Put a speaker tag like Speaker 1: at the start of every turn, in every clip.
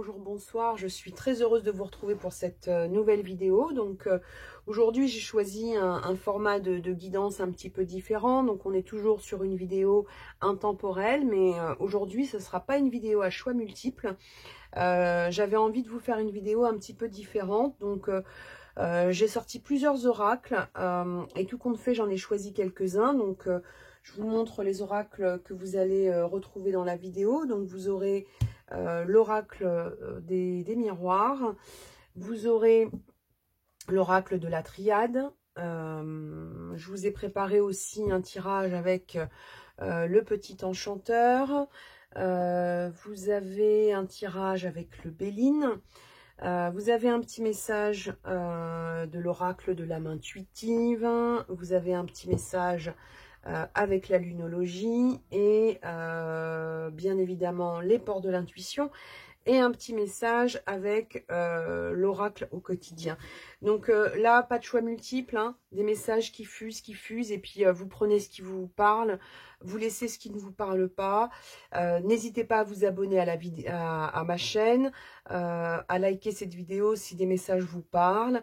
Speaker 1: bonjour, bonsoir. Je suis très heureuse de vous retrouver pour cette nouvelle vidéo. Donc aujourd'hui, j'ai choisi un format de guidance un petit peu différent. Donc on est toujours sur une vidéo intemporelle, mais aujourd'hui, ce ne sera pas une vidéo à choix multiples. J'avais envie de vous faire une vidéo un petit peu différente. Donc j'ai sorti plusieurs oracles et tout compte fait, j'en ai choisi quelques-uns. Donc je vous montre les oracles que vous allez retrouver dans la vidéo. Donc vous aurez l'oracle des miroirs, vous aurez l'oracle de la triade. Je vous ai préparé aussi un tirage avec le petit enchanteur. Vous avez un tirage avec le Béline. Vous avez un petit message de l'oracle de l'âme intuitive. Vous avez un petit message avec la lunologie et bien évidemment les ports de l'intuition et un petit message avec l'oracle au quotidien. Donc là, pas de choix multiples, hein, des messages qui fusent et puis vous prenez ce qui vous parle, vous laissez ce qui ne vous parle pas. N'hésitez pas à vous abonner à ma chaîne, à liker cette vidéo si des messages vous parlent.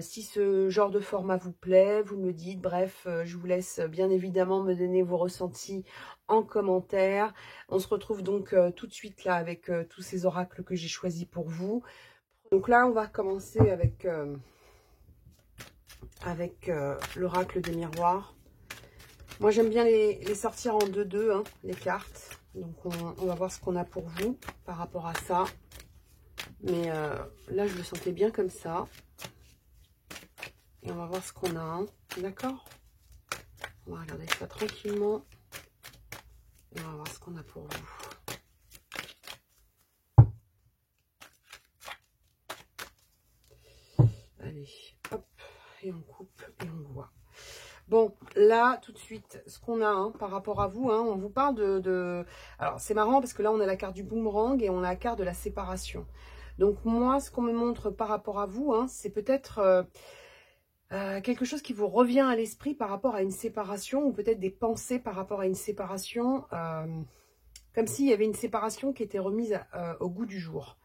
Speaker 1: Si ce genre de format vous plaît, vous me dites. Bref, je vous laisse bien évidemment me donner vos ressentis en commentaire. On se retrouve donc tout de suite là avec tous ces oracles que j'ai choisis pour vous. Donc là, on va commencer avec l'oracle des miroirs. Moi, j'aime bien les sortir en 2-2, hein, les cartes. Donc, on va voir ce qu'on a pour vous par rapport à ça. Mais là, je le sentais bien comme ça. Et on va voir ce qu'on a, hein, d'accord? On va regarder ça tranquillement. Et on va voir ce qu'on a pour vous. Allez, hop, et on coupe et on voit. Bon, là, tout de suite, ce qu'on a hein, par rapport à vous, hein, on vous parle de... Alors, c'est marrant parce que là, on a la carte du boomerang et on a la carte de la séparation. Donc, moi, ce qu'on me montre par rapport à vous, hein, c'est peut-être quelque chose qui vous revient à l'esprit par rapport à une séparation ou peut-être des pensées par rapport à une séparation, comme s'il y avait une séparation qui était remise au goût du jour.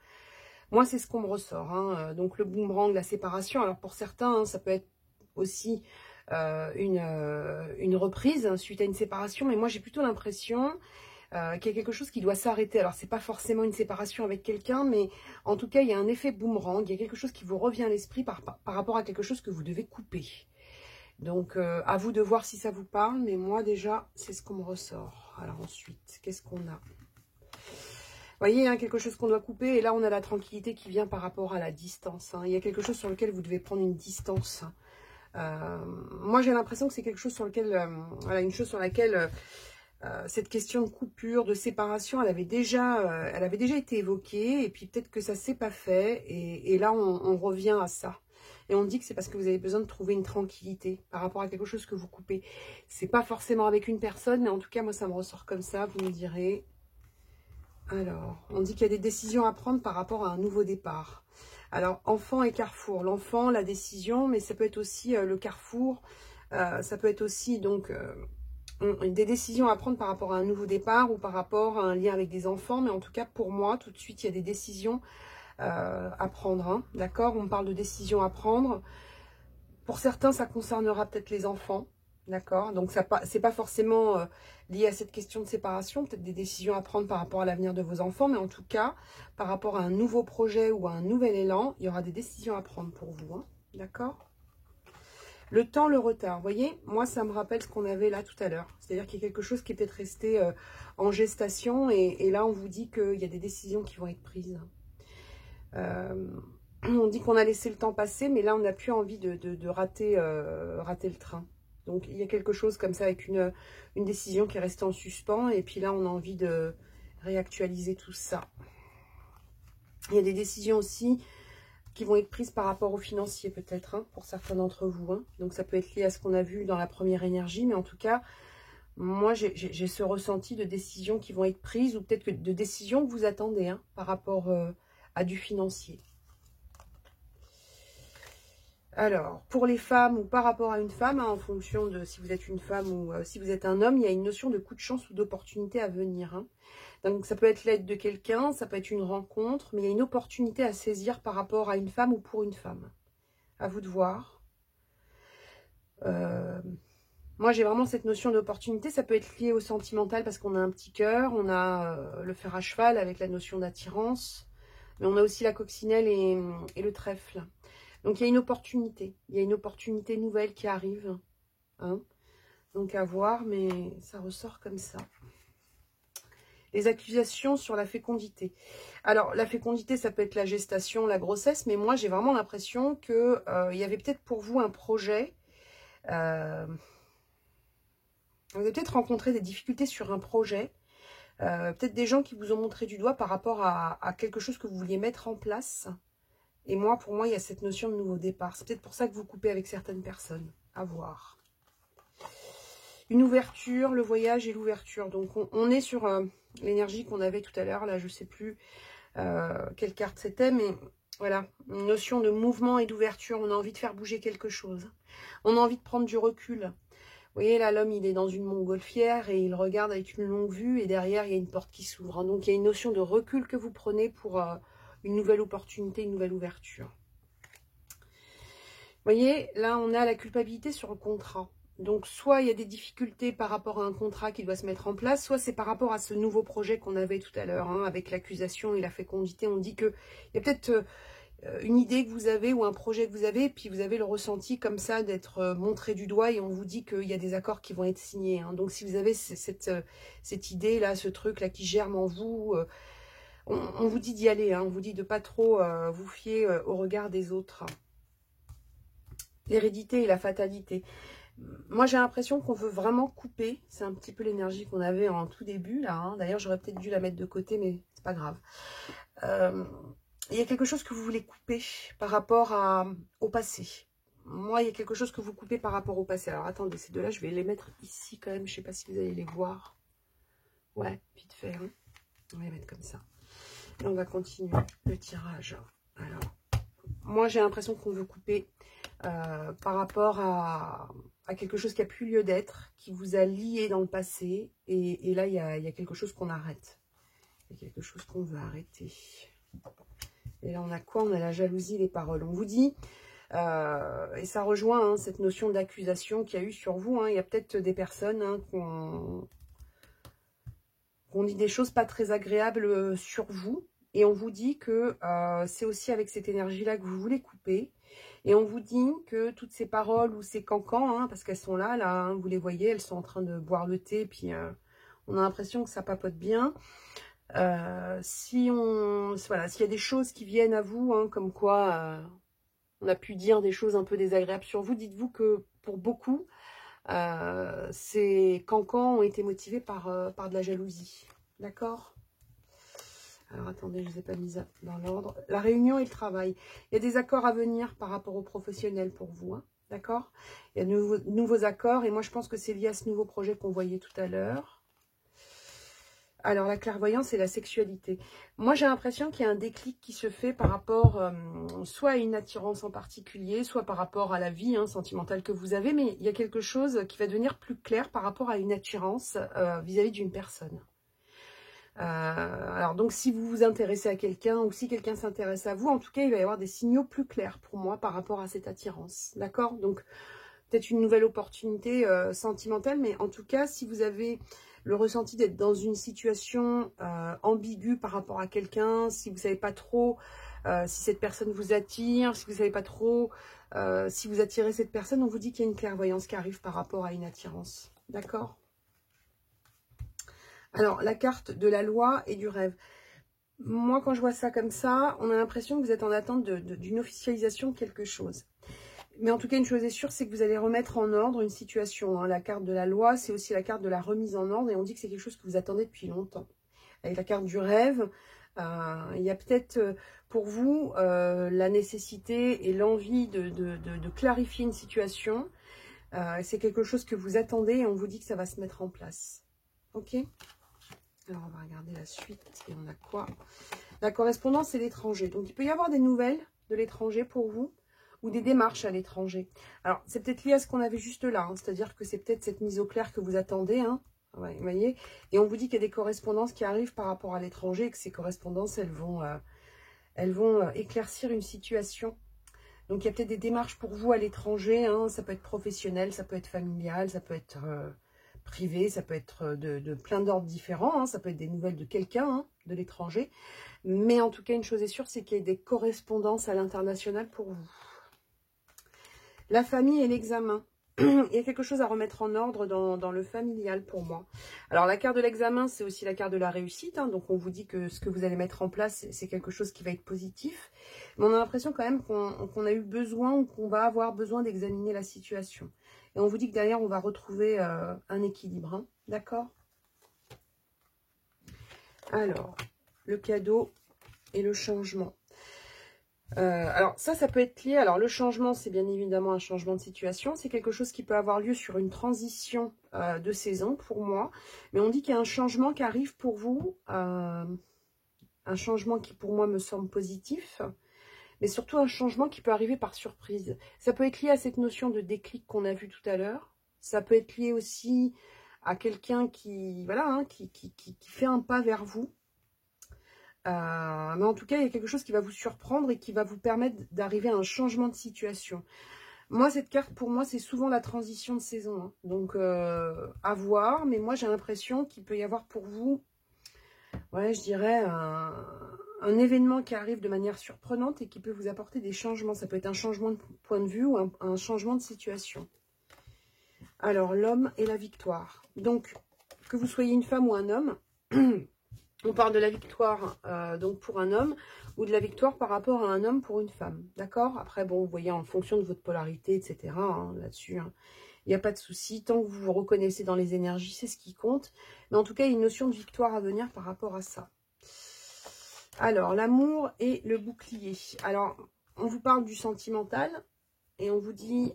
Speaker 1: Moi, c'est ce qu'on me ressort. Hein. Donc, le boomerang, la séparation. Alors, pour certains, hein, ça peut être aussi une reprise hein, suite à une séparation. Mais moi, j'ai plutôt l'impression qu'il y a quelque chose qui doit s'arrêter. Alors, c'est pas forcément une séparation avec quelqu'un, mais en tout cas, il y a un effet boomerang. Il y a quelque chose qui vous revient à l'esprit par rapport à quelque chose que vous devez couper. Donc, à vous de voir si ça vous parle. Mais moi, déjà, c'est ce qu'on me ressort. Alors, ensuite, qu'est-ce qu'on a ? Vous voyez, hein, quelque chose qu'on doit couper. Et là, on a la tranquillité qui vient par rapport à la distance. Hein. Il y a quelque chose sur lequel vous devez prendre une distance. Moi, j'ai l'impression que c'est quelque chose sur lequel... voilà, une chose sur laquelle... cette question de coupure, de séparation, elle avait déjà été évoquée. Et puis, peut-être que ça ne s'est pas fait. Et là, on revient à ça. Et on dit que c'est parce que vous avez besoin de trouver une tranquillité par rapport à quelque chose que vous coupez. C'est pas forcément avec une personne, mais en tout cas, moi, ça me ressort comme ça. Vous me direz... Alors, on dit qu'il y a des décisions à prendre par rapport à un nouveau départ. Alors, enfant et carrefour. L'enfant, la décision, mais ça peut être aussi le carrefour. Ça peut être aussi donc des décisions à prendre par rapport à un nouveau départ ou par rapport à un lien avec des enfants. Mais en tout cas, pour moi, tout de suite, il y a des décisions à prendre. Hein, d'accord? On parle de décisions à prendre. Pour certains, ça concernera peut-être les enfants. D'accord, donc c'est pas forcément lié à cette question de séparation, peut-être des décisions à prendre par rapport à l'avenir de vos enfants, mais en tout cas, par rapport à un nouveau projet ou à un nouvel élan, il y aura des décisions à prendre pour vous, hein, d'accord? Le temps, le retard, vous voyez, moi ça me rappelle ce qu'on avait là tout à l'heure, c'est-à-dire qu'il y a quelque chose qui est peut-être resté en gestation, et là on vous dit qu'il y a des décisions qui vont être prises. On dit qu'on a laissé le temps passer, mais là on n'a plus envie de rater le train. Donc, il y a quelque chose comme ça avec une décision qui est restée en suspens. Et puis là, on a envie de réactualiser tout ça. Il y a des décisions aussi qui vont être prises par rapport aux financiers peut-être, hein, pour certains d'entre vous. Hein. Donc, ça peut être lié à ce qu'on a vu dans la première énergie. Mais en tout cas, moi, j'ai ce ressenti de décisions qui vont être prises ou peut-être de décisions que vous attendez hein, par rapport à du financier. Alors, pour les femmes ou par rapport à une femme, hein, en fonction de si vous êtes une femme ou si vous êtes un homme, il y a une notion de coup de chance ou d'opportunité à venir. Hein. Donc, ça peut être l'aide de quelqu'un, ça peut être une rencontre, mais il y a une opportunité à saisir par rapport à une femme ou pour une femme. À vous de voir. Moi, j'ai vraiment cette notion d'opportunité. Ça peut être lié au sentimental parce qu'on a un petit cœur, on a le fer à cheval avec la notion d'attirance, mais on a aussi la coccinelle et le trèfle. Donc, il y a une opportunité. Il y a une opportunité nouvelle qui arrive. Hein. Donc, à voir, mais ça ressort comme ça. Les accusations sur la fécondité. Alors, la fécondité, ça peut être la gestation, la grossesse, mais moi, j'ai vraiment l'impression qu'il y avait peut-être pour vous un projet. Vous avez peut-être rencontré des difficultés sur un projet. Peut-être des gens qui vous ont montré du doigt par rapport à quelque chose que vous vouliez mettre en place. Et moi, pour moi, il y a cette notion de nouveau départ. C'est peut-être pour ça que vous coupez avec certaines personnes. À voir. Une ouverture, le voyage et l'ouverture. Donc, on est sur l'énergie qu'on avait tout à l'heure. Là, je ne sais plus quelle carte c'était, mais voilà. Une notion de mouvement et d'ouverture. On a envie de faire bouger quelque chose. On a envie de prendre du recul. Vous voyez, là, l'homme, il est dans une montgolfière et il regarde avec une longue vue. Et derrière, il y a une porte qui s'ouvre. Hein. Donc, il y a une notion de recul que vous prenez pour une nouvelle opportunité, une nouvelle ouverture. Vous voyez, là, on a la culpabilité sur le contrat. Donc, soit il y a des difficultés par rapport à un contrat qui doit se mettre en place, soit c'est par rapport à ce nouveau projet qu'on avait tout à l'heure, hein, avec l'accusation et la fécondité. On dit qu'il y a peut-être une idée que vous avez ou un projet que vous avez, puis vous avez le ressenti comme ça d'être montré du doigt et on vous dit qu'il y a des accords qui vont être signés. Hein. Donc, si vous avez cette idée-là, ce truc-là qui germe en vous, on vous dit d'y aller. Hein. On vous dit de pas trop vous fier au regard des autres. L'hérédité et la fatalité. Moi, j'ai l'impression qu'on veut vraiment couper. C'est un petit peu l'énergie qu'on avait en tout début, là. Hein. D'ailleurs, j'aurais peut-être dû la mettre de côté, mais c'est pas grave. Il y a quelque chose que vous voulez couper par rapport au passé. Moi, il y a quelque chose que vous coupez par rapport au passé. Alors, attendez, ces deux-là, je vais les mettre ici quand même. Je ne sais pas si vous allez les voir. Ouais, vite fait. Hein. On va les mettre comme ça. Et on va continuer le tirage. Alors, moi, j'ai l'impression qu'on veut couper par rapport à quelque chose qui a plus lieu d'être, qui vous a lié dans le passé. Et là, il y a quelque chose qu'on arrête. Il y a quelque chose qu'on veut arrêter. Et là, on a quoi? On a la jalousie, les paroles. On vous dit, et ça rejoint hein, cette notion d'accusation qu'il y a eu sur vous. Hein. Il y a peut-être des personnes hein, qu'on dit des choses pas très agréables sur vous. Et on vous dit que c'est aussi avec cette énergie-là que vous voulez couper. Et on vous dit que toutes ces paroles ou ces cancans, hein, parce qu'elles sont là, hein, vous les voyez, elles sont en train de boire le thé. Puis on a l'impression que ça papote bien. Voilà, s'il y a des choses qui viennent à vous, hein, comme quoi on a pu dire des choses un peu désagréables sur vous, dites-vous que pour beaucoup, ces cancans ont été motivés par de la jalousie. D'accord? Alors attendez, je ne les ai pas mises dans l'ordre. La réunion et le travail. Il y a des accords à venir par rapport aux professionnels pour vous. Hein, d'accord? Il y a de nouveaux accords et moi je pense que c'est lié à ce nouveau projet qu'on voyait tout à l'heure. Alors, la clairvoyance et la sexualité. Moi, j'ai l'impression qu'il y a un déclic qui se fait par rapport soit à une attirance en particulier, soit par rapport à la vie hein, sentimentale que vous avez, mais il y a quelque chose qui va devenir plus clair par rapport à une attirance vis-à-vis d'une personne. Alors, donc, si vous vous intéressez à quelqu'un ou si quelqu'un s'intéresse à vous, en tout cas, il va y avoir des signaux plus clairs pour moi par rapport à cette attirance. D'accord? Donc, peut-être une nouvelle opportunité sentimentale, mais en tout cas, si vous avez le ressenti d'être dans une situation ambiguë par rapport à quelqu'un, si vous ne savez pas trop si cette personne vous attire, si vous ne savez pas trop si vous attirez cette personne, on vous dit qu'il y a une clairvoyance qui arrive par rapport à une attirance. D'accord? Alors, la carte de la loi et du rêve. Moi, quand je vois ça comme ça, on a l'impression que vous êtes en attente d'une officialisation de quelque chose. Mais en tout cas, une chose est sûre, c'est que vous allez remettre en ordre une situation. Hein. La carte de la loi, c'est aussi la carte de la remise en ordre. Et on dit que c'est quelque chose que vous attendez depuis longtemps. Avec la carte du rêve, il y a peut-être pour vous la nécessité et l'envie de clarifier une situation. C'est quelque chose que vous attendez et on vous dit que ça va se mettre en place. Ok? Alors, on va regarder la suite. Et on a quoi? La correspondance et l'étranger. Donc, il peut y avoir des nouvelles de l'étranger pour vous. ou des démarches à l'étranger. Alors, c'est peut-être lié à ce qu'on avait juste là, hein, c'est-à-dire que c'est peut-être cette mise au clair que vous attendez, hein, ouais, vous voyez, et on vous dit qu'il y a des correspondances qui arrivent par rapport à l'étranger, et que ces correspondances, elles vont éclaircir une situation. Donc, il y a peut-être des démarches pour vous à l'étranger, hein, ça peut être professionnel, ça peut être familial, ça peut être privé, ça peut être de plein d'ordres différents, hein, ça peut être des nouvelles de quelqu'un, hein, de l'étranger. Mais en tout cas, une chose est sûre, c'est qu'il y a des correspondances à l'international pour vous. La famille et l'examen. Il y a quelque chose à remettre en ordre dans le familial pour moi. Alors, la carte de l'examen, c'est aussi la carte de la réussite. Hein, donc, on vous dit que ce que vous allez mettre en place, c'est quelque chose qui va être positif. Mais on a l'impression quand même qu'on a eu besoin ou qu'on va avoir besoin d'examiner la situation. Et on vous dit que derrière, on va retrouver un équilibre. Hein, d'accord? Alors, le cadeau et le changement. Alors ça peut être lié. Alors le changement, c'est bien évidemment un changement de situation. C'est quelque chose qui peut avoir lieu sur une transition de saison pour moi. Mais on dit qu'il y a un changement qui arrive pour vous. Un changement qui pour moi me semble positif. Mais surtout un changement qui peut arriver par surprise. Ça peut être lié à cette notion de déclic qu'on a vu tout à l'heure. Ça peut être lié aussi à quelqu'un qui, voilà, hein, qui fait un pas vers vous. Mais en tout cas, il y a quelque chose qui va vous surprendre et qui va vous permettre d'arriver à un changement de situation. Moi, cette carte, pour moi, c'est souvent la transition de saison. Hein. Donc, à voir. Mais moi, j'ai l'impression qu'il peut y avoir pour vous, ouais, je dirais, un événement qui arrive de manière surprenante et qui peut vous apporter des changements. Ça peut être un changement de point de vue ou un changement de situation. Alors, l'homme et la victoire. Donc, que vous soyez une femme ou un homme... On parle de la victoire donc pour un homme ou de la victoire par rapport à un homme pour une femme. D'accord? Après, bon, vous voyez, en fonction de votre polarité, etc. Hein, là-dessus, hein, il n'y a pas de souci. Tant que vous vous reconnaissez dans les énergies, c'est ce qui compte. Mais en tout cas, il y a une notion de victoire à venir par rapport à ça. Alors, l'amour et le bouclier. Alors, on vous parle du sentimental. Et on vous dit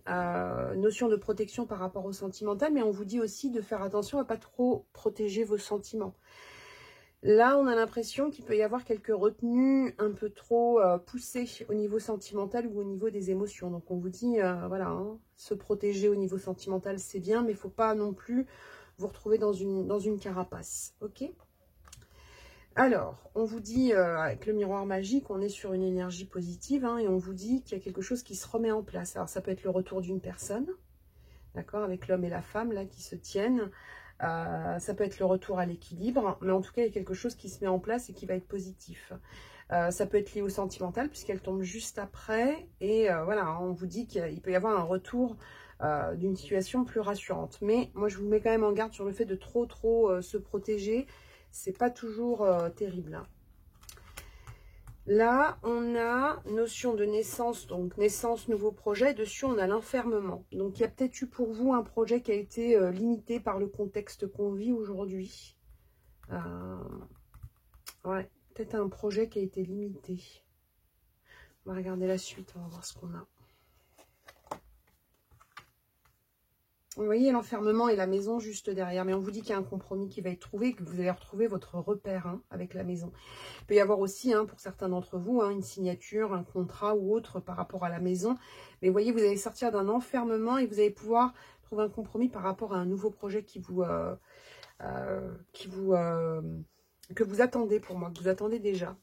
Speaker 1: notion de protection par rapport au sentimental. Mais on vous dit aussi de faire attention à ne pas trop protéger vos sentiments. Là, on a l'impression qu'il peut y avoir quelques retenues un peu trop poussées au niveau sentimental ou au niveau des émotions. Donc, on vous dit, voilà, hein, se protéger au niveau sentimental, c'est bien, mais il ne faut pas non plus vous retrouver dans une carapace. Ok? Alors, on vous dit, avec le miroir magique, on est sur une énergie positive, hein, et on vous dit qu'il y a quelque chose qui se remet en place. Alors, ça peut être le retour d'une personne, d'accord, avec l'homme et la femme, là, qui se tiennent. Ça peut être le retour à l'équilibre, mais en tout cas, il y a quelque chose qui se met en place et qui va être positif. Ça peut être lié au sentimental, puisqu'elle tombe juste après. Et voilà, on vous dit qu'il peut y avoir un retour d'une situation plus rassurante. Mais moi, je vous mets quand même en garde sur le fait de trop se protéger. C'est pas toujours terrible. Hein. Là, on a notion de naissance, donc naissance, nouveau projet. Dessus, on a l'enfermement. Donc, il y a peut-être eu pour vous un projet qui a été limité par le contexte qu'on vit aujourd'hui. Ouais, peut-être un projet qui a été limité. On va regarder la suite, on va voir ce qu'on a. Vous voyez l'enfermement et la maison juste derrière. Mais on vous dit qu'il y a un compromis qui va être trouvé, que vous allez retrouver votre repère hein, avec la maison. Il peut y avoir aussi, hein, pour certains d'entre vous, hein, une signature, un contrat ou autre par rapport à la maison. Mais vous voyez, vous allez sortir d'un enfermement et vous allez pouvoir trouver un compromis par rapport à un nouveau projet que vous attendez pour moi, que vous attendez déjà.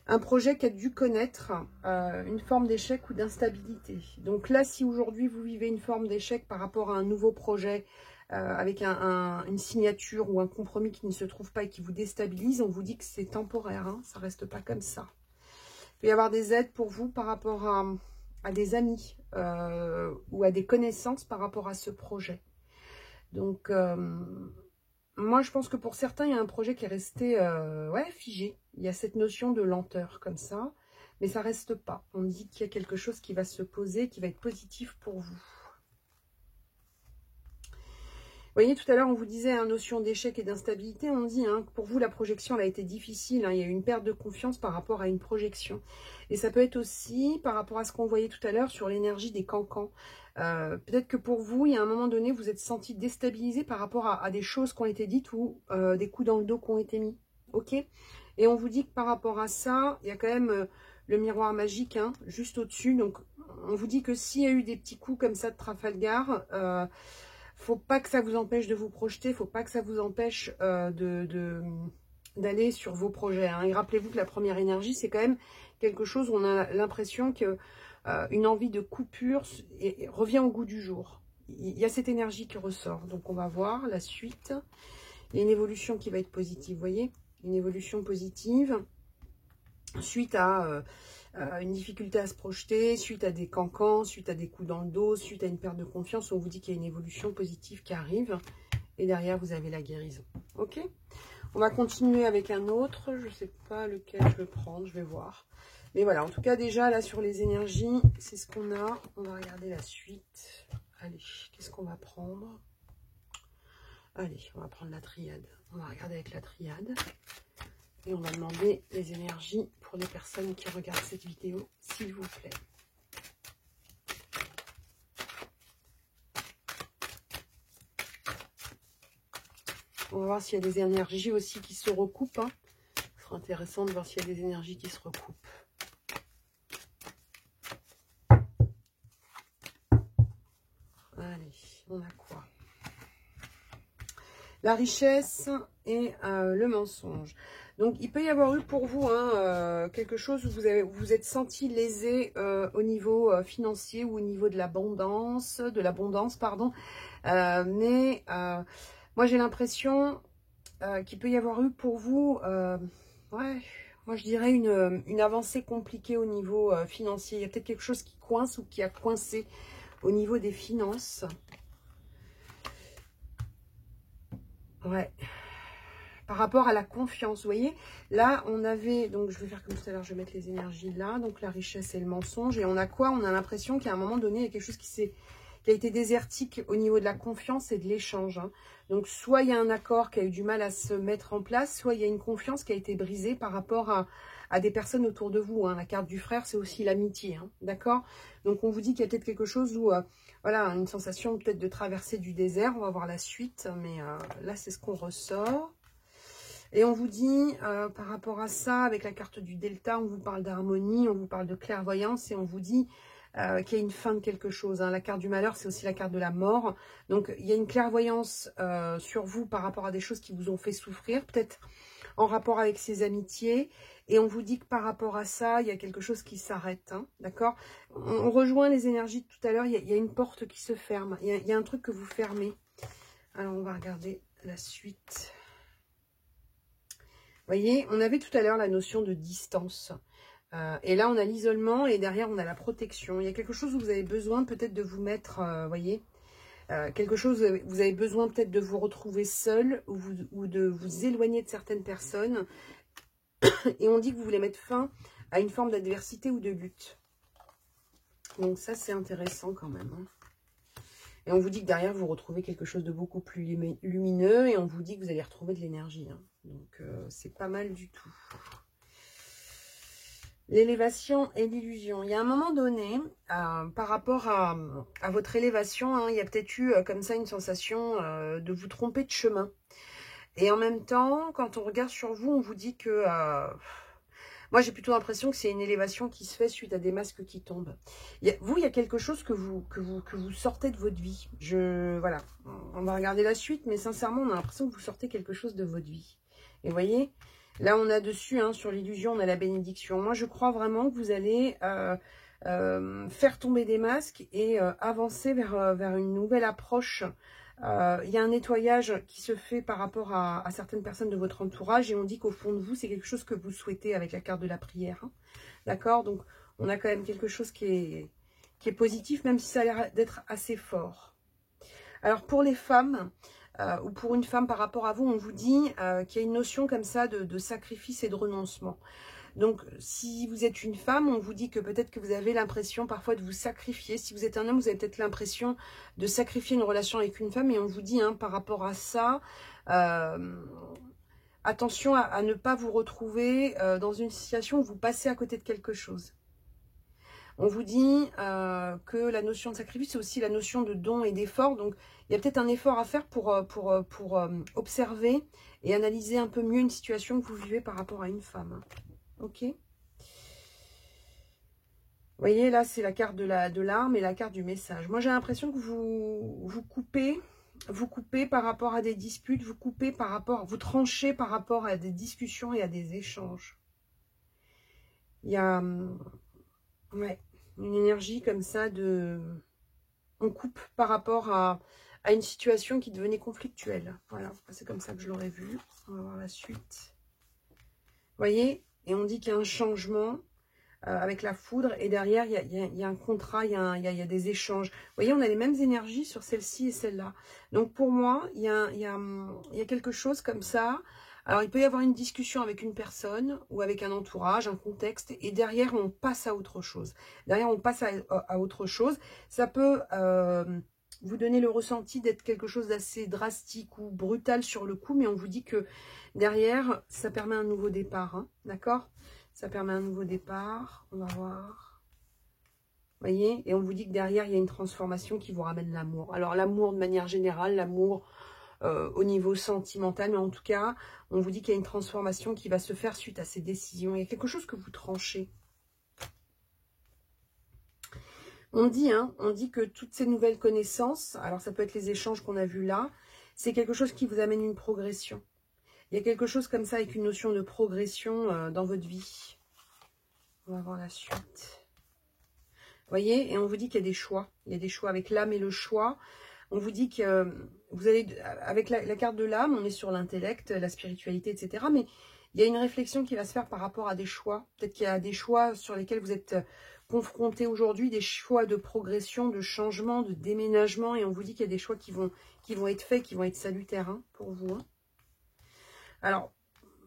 Speaker 1: Un projet qui a dû connaître une forme d'échec ou d'instabilité. Donc là, si aujourd'hui vous vivez une forme d'échec par rapport à un nouveau projet avec une signature ou un compromis qui ne se trouve pas et qui vous déstabilise, on vous dit que c'est temporaire, hein, ça ne reste pas comme ça. Il peut y avoir des aides pour vous par rapport à des amis ou à des connaissances par rapport à ce projet. Donc, moi, je pense que pour certains, il y a un projet qui est resté figé. Il y a cette notion de lenteur comme ça, mais ça reste pas. On dit qu'il y a quelque chose qui va se poser, qui va être positif pour vous. Vous voyez, tout à l'heure, on vous disait une notion d'échec et d'instabilité. On dit que pour vous, la projection elle a été difficile. Hein, il y a eu une perte de confiance par rapport à une projection. Et ça peut être aussi par rapport à ce qu'on voyait tout à l'heure sur l'énergie des cancans. Peut-être que pour vous, il y a un moment donné, vous êtes senti déstabilisé par rapport à des choses qui ont été dites ou des coups dans le dos qui ont été mis. Ok ? Et on vous dit que par rapport à ça, il y a quand même le miroir magique, hein, juste au-dessus. Donc, on vous dit que s'il y a eu des petits coups comme ça de Trafalgar, faut pas que ça vous empêche de vous projeter, faut pas que ça vous empêche d'aller sur vos projets. Hein. Et rappelez-vous que la première énergie, c'est quand même quelque chose où on a l'impression que une envie de coupure revient au goût du jour. Il y a cette énergie qui ressort. Donc, on va voir la suite. Il y a une évolution qui va être positive, vous voyez, une évolution positive suite à une difficulté à se projeter, suite à des cancans, suite à des coups dans le dos, suite à une perte de confiance. On vous dit qu'il y a une évolution positive qui arrive et derrière vous avez la guérison. Ok, on va continuer avec un autre, je ne sais pas lequel je vais prendre, je vais voir. Mais voilà, en tout cas déjà là sur les énergies, c'est ce qu'on a. On va regarder la suite. Allez, qu'est-ce qu'on va prendre? Allez, on va prendre la triade. On va regarder avec la triade. Et on va demander les énergies pour les personnes qui regardent cette vidéo, s'il vous plaît. On va voir s'il y a des énergies aussi qui se recoupent. Hein. Ce sera intéressant de voir s'il y a des énergies qui se recoupent. Allez, on a quoi? La richesse et le mensonge. Donc, il peut y avoir eu pour vous quelque chose où vous vous êtes senti lésé au niveau financier ou au niveau de l'abondance, pardon. Mais moi, j'ai l'impression qu'il peut y avoir eu pour vous, ouais, moi je dirais une avancée compliquée au niveau financier. Il y a peut-être quelque chose qui coince ou qui a coincé au niveau des finances. Ouais. Par rapport à la confiance, vous voyez, là on avait, donc je vais faire comme tout à l'heure, je vais mettre les énergies là, donc la richesse et le mensonge, et on a quoi? On a l'impression qu'à un moment donné, il y a quelque chose qui a été désertique au niveau de la confiance et de l'échange. Hein. Donc soit il y a un accord qui a eu du mal à se mettre en place, soit il y a une confiance qui a été brisée par rapport à des personnes autour de vous. Hein. La carte du frère, c'est aussi l'amitié, hein, d'accord? Donc on vous dit qu'il y a peut-être quelque chose où, voilà, une sensation peut-être de traverser du désert, on va voir la suite, mais là c'est ce qu'on ressort. Et on vous dit, par rapport à ça, avec la carte du delta, on vous parle d'harmonie, on vous parle de clairvoyance et on vous dit qu'il y a une fin de quelque chose. Hein. La carte du malheur, c'est aussi la carte de la mort. Donc, il y a une clairvoyance sur vous par rapport à des choses qui vous ont fait souffrir, peut-être en rapport avec ces amitiés. Et on vous dit que par rapport à ça, il y a quelque chose qui s'arrête. Hein, d'accord? On rejoint les énergies de tout à l'heure. Il y a une porte qui se ferme. Il y a un truc que vous fermez. Alors, on va regarder la suite. Vous voyez, on avait tout à l'heure la notion de distance. Et là, on a l'isolement et derrière, on a la protection. Il y a quelque chose où vous avez besoin peut-être de vous mettre, vous voyez, quelque chose, vous avez besoin peut-être de vous retrouver seul ou de vous éloigner de certaines personnes. Et on dit que vous voulez mettre fin à une forme d'adversité ou de lutte. Donc ça, c'est intéressant quand même. Hein. Et on vous dit que derrière, vous retrouvez quelque chose de beaucoup plus lumineux et on vous dit que vous allez retrouver de l'énergie. Hein. Donc, c'est pas mal du tout. L'élévation et l'illusion. Il y a un moment donné, par rapport à votre élévation, hein, il y a peut-être eu comme ça une sensation de vous tromper de chemin. Et en même temps, quand on regarde sur vous, on vous dit que... moi, j'ai plutôt l'impression que c'est une élévation qui se fait suite à des masques qui tombent. Il y a quelque chose que vous sortez de votre vie. Voilà, on va regarder la suite, mais sincèrement, on a l'impression que vous sortez quelque chose de votre vie. Et vous voyez, là, on a dessus, hein, sur l'illusion, on a la bénédiction. Moi, je crois vraiment que vous allez faire tomber des masques et avancer vers une nouvelle approche. Il y a un nettoyage qui se fait par rapport à certaines personnes de votre entourage et on dit qu'au fond de vous, c'est quelque chose que vous souhaitez avec la carte de la prière. Hein. D'accord? Donc, on a quand même quelque chose qui est positif, même si ça a l'air d'être assez fort. Alors, pour les femmes, ou pour une femme par rapport à vous, on vous dit qu'il y a une notion comme ça de sacrifice et de renoncement. Donc, si vous êtes une femme, on vous dit que peut-être que vous avez l'impression parfois de vous sacrifier. Si vous êtes un homme, vous avez peut-être l'impression de sacrifier une relation avec une femme. Et on vous dit, hein, par rapport à ça, attention à ne pas vous retrouver dans une situation où vous passez à côté de quelque chose. On vous dit que la notion de sacrifice, c'est aussi la notion de don et d'effort. Donc, il y a peut-être un effort à faire pour observer et analyser un peu mieux une situation que vous vivez par rapport à une femme. Ok. voyez, là, c'est la carte de l'arme et la carte du message. Moi, j'ai l'impression que vous coupez par rapport à des disputes, vous tranchez par rapport à des discussions et à des échanges. Il y a ouais, une énergie comme ça on coupe par rapport à une situation qui devenait conflictuelle. Voilà, c'est comme ça que je l'aurais vu. On va voir la suite. Vous voyez, et on dit qu'il y a un changement avec la foudre, et derrière, il y a un contrat, il y a des échanges. Vous voyez, on a les mêmes énergies sur celle-ci et celle-là. Donc, pour moi, il y a quelque chose comme ça. Alors, il peut y avoir une discussion avec une personne ou avec un entourage, un contexte, et derrière, on passe à autre chose. Derrière, on passe à autre chose. Ça peut vous donner le ressenti d'être quelque chose d'assez drastique ou brutal sur le coup, mais on vous dit que derrière, ça permet un nouveau départ, hein, d'accord ? Ça permet un nouveau départ, on va voir. Vous voyez, et on vous dit que derrière, il y a une transformation qui vous ramène l'amour. Alors, l'amour de manière générale, l'amour au niveau sentimental, mais en tout cas, on vous dit qu'il y a une transformation qui va se faire suite à ces décisions. Il y a quelque chose que vous tranchez. On dit que toutes ces nouvelles connaissances, alors ça peut être les échanges qu'on a vus là, c'est quelque chose qui vous amène une progression. Il y a quelque chose comme ça avec une notion de progression dans votre vie. On va voir la suite. Vous voyez, et on vous dit qu'il y a des choix. Il y a des choix avec l'âme et le choix. On vous dit que vous allez, avec la carte de l'âme, on est sur l'intellect, la spiritualité, etc. Mais il y a une réflexion qui va se faire par rapport à des choix. Peut-être qu'il y a des choix sur lesquels vous êtes confrontés aujourd'hui, des choix de progression, de changement, de déménagement. Et on vous dit qu'il y a des choix qui vont être faits, qui vont être salutaires hein, pour vous. Hein. Alors,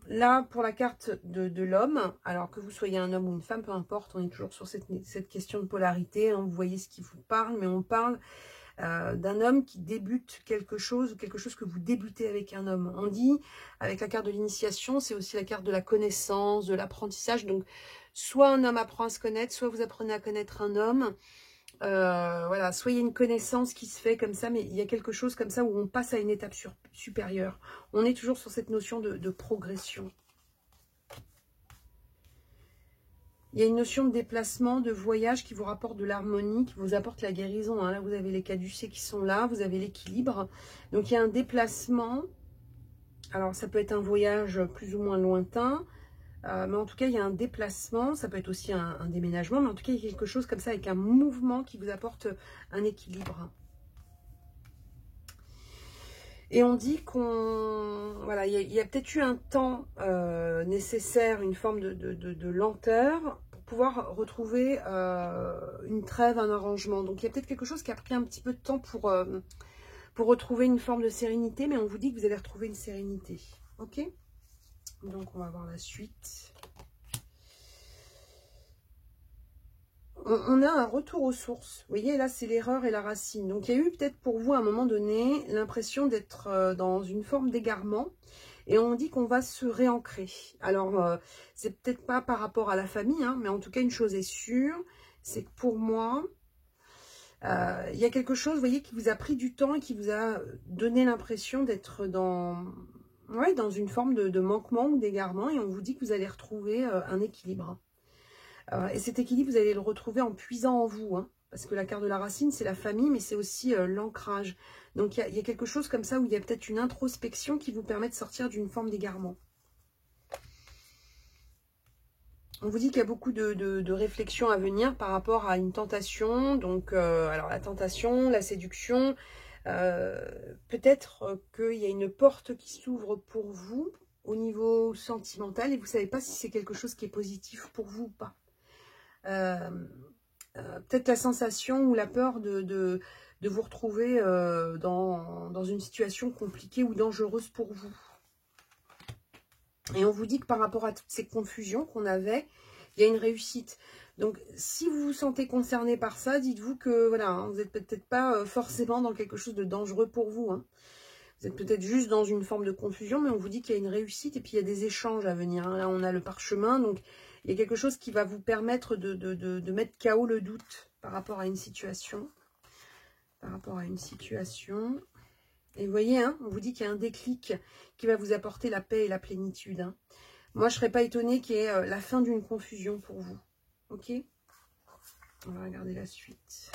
Speaker 1: là, pour la carte de l'homme, alors que vous soyez un homme ou une femme, peu importe, on est toujours sur cette question de polarité. Hein, vous voyez ce qui vous parle, mais on parle d'un homme qui débute quelque chose, ou quelque chose que vous débutez avec un homme. On dit, avec la carte de l'initiation, c'est aussi la carte de la connaissance, de l'apprentissage. Donc, soit un homme apprend à se connaître, soit vous apprenez à connaître un homme. Voilà, soit il y a une connaissance qui se fait comme ça, mais il y a quelque chose comme ça où on passe à une étape supérieure. On est toujours sur cette notion de progression. Il y a une notion de déplacement, de voyage qui vous rapporte de l'harmonie, qui vous apporte la guérison. Hein. Là, vous avez les caducées qui sont là, vous avez l'équilibre. Donc, il y a un déplacement. Alors, ça peut être un voyage plus ou moins lointain. Mais en tout cas, il y a un déplacement. Ça peut être aussi un déménagement. Mais en tout cas, il y a quelque chose comme ça avec un mouvement qui vous apporte un équilibre. Et on dit voilà, il y a peut-être eu un temps nécessaire, une forme de lenteur pour pouvoir retrouver une trêve, un arrangement. Donc il y a peut-être quelque chose qui a pris un petit peu de temps pour retrouver une forme de sérénité, mais on vous dit que vous allez retrouver une sérénité. Ok? Donc on va voir la suite. On a un retour aux sources. Vous voyez, là, c'est l'erreur et la racine. Donc, il y a eu peut-être pour vous, à un moment donné, l'impression d'être dans une forme d'égarement. Et on dit qu'on va se réancrer. Alors, c'est peut-être pas par rapport à la famille, hein, mais en tout cas, une chose est sûre, c'est que pour moi, il y a quelque chose, vous voyez, qui vous a pris du temps et qui vous a donné l'impression d'être dans une forme de manquement ou d'égarement. Et on vous dit que vous allez retrouver un équilibre. Et cet équilibre, vous allez le retrouver en puisant en vous. Hein, parce que la carte de la racine, c'est la famille, mais c'est aussi l'ancrage. Donc, il y a quelque chose comme ça où il y a peut-être une introspection qui vous permet de sortir d'une forme d'égarement. On vous dit qu'il y a beaucoup de réflexions à venir par rapport à une tentation. Donc, alors la tentation, la séduction. Peut-être qu'il y a une porte qui s'ouvre pour vous au niveau sentimental et vous ne savez pas si c'est quelque chose qui est positif pour vous ou pas. Peut-être la sensation ou la peur de vous retrouver dans une situation compliquée ou dangereuse pour vous. Et on vous dit que par rapport à toutes ces confusions qu'on avait, il y a une réussite. Donc, si vous vous sentez concerné par ça, dites-vous que voilà, hein, vous n'êtes peut-être pas forcément dans quelque chose de dangereux pour vous. Hein. Vous êtes peut-être juste dans une forme de confusion, mais on vous dit qu'il y a une réussite et puis il y a des échanges à venir. Hein. Là, on a le parchemin, donc il y a quelque chose qui va vous permettre de mettre KO le doute par rapport à une situation. Par rapport à une situation. Et vous voyez, hein, on vous dit qu'il y a un déclic qui va vous apporter la paix et la plénitude. Hein. Moi, je ne serais pas étonnée qu'il y ait la fin d'une confusion pour vous. Ok ? On va regarder la suite.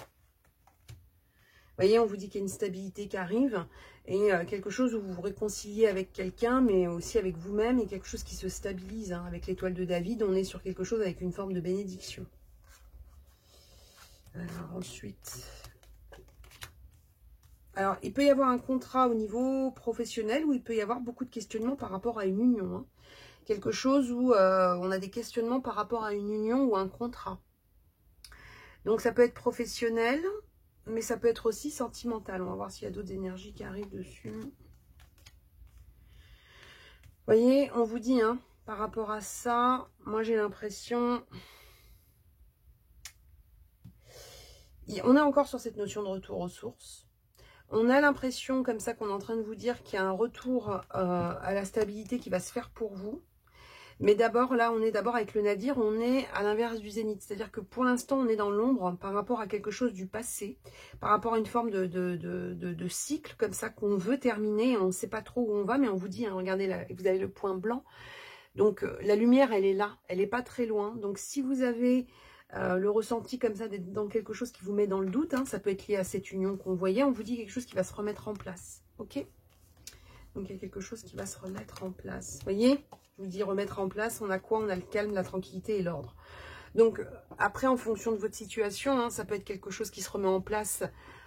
Speaker 1: Vous voyez, on vous dit qu'il y a une stabilité qui arrive et quelque chose où vous vous réconciliez avec quelqu'un, mais aussi avec vous-même et quelque chose qui se stabilise. Hein. Avec l'étoile de David, on est sur quelque chose avec une forme de bénédiction. Alors ensuite... Alors, il peut y avoir un contrat au niveau professionnel où il peut y avoir beaucoup de questionnements par rapport à une union. Hein. Quelque chose où on a des questionnements par rapport à une union ou un contrat. Donc, ça peut être professionnel, mais ça peut être aussi sentimental. On va voir s'il y a d'autres énergies qui arrivent dessus. Vous voyez, on vous dit, hein, par rapport à ça, moi j'ai l'impression... On est encore sur cette notion de retour aux sources. On a l'impression comme ça qu'on est en train de vous dire qu'il y a un retour à la stabilité qui va se faire pour vous. Mais d'abord, là, on est d'abord avec le nadir, on est à l'inverse du zénith. C'est-à-dire que pour l'instant, on est dans l'ombre par rapport à quelque chose du passé, par rapport à une forme de cycle comme ça qu'on veut terminer. On ne sait pas trop où on va, mais on vous dit, hein, regardez, là, vous avez le point blanc. Donc, la lumière, elle est là, elle n'est pas très loin. Donc, si vous avez le ressenti comme ça d'être dans quelque chose qui vous met dans le doute, hein, ça peut être lié à cette union qu'on voyait, on vous dit quelque chose qui va se remettre en place. Ok ? Donc, il y a quelque chose qui va se remettre en place. Vous voyez ? Je vous dis remettre en place, on a quoi? On a le calme, la tranquillité et l'ordre. Donc, après, en fonction de votre situation, hein, ça peut être quelque chose qui se remet en place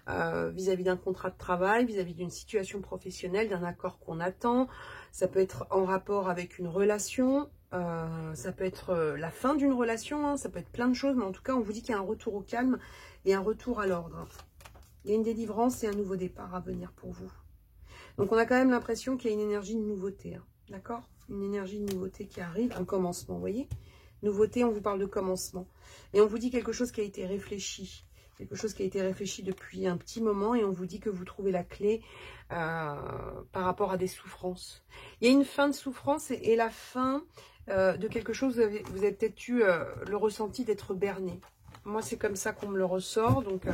Speaker 1: vis-à-vis d'un contrat de travail, vis-à-vis d'une situation professionnelle, d'un accord qu'on attend. Ça peut être en rapport avec une relation, ça peut être la fin d'une relation, hein, ça peut être plein de choses, mais en tout cas, on vous dit qu'il y a un retour au calme et un retour à l'ordre. Il y a une délivrance et un nouveau départ à venir pour vous. Donc, on a quand même l'impression qu'il y a une énergie de nouveauté, hein, d'accord? Une énergie de nouveauté qui arrive, un commencement, vous voyez? Nouveauté, on vous parle de commencement. Et on vous dit quelque chose qui a été réfléchi. Quelque chose qui a été réfléchi depuis un petit moment. Et on vous dit que vous trouvez la clé par rapport à des souffrances. Il y a une fin de souffrance et la fin de quelque chose. Vous avez peut-être eu le ressenti d'être berné. Moi, c'est comme ça qu'on me le ressort. Donc,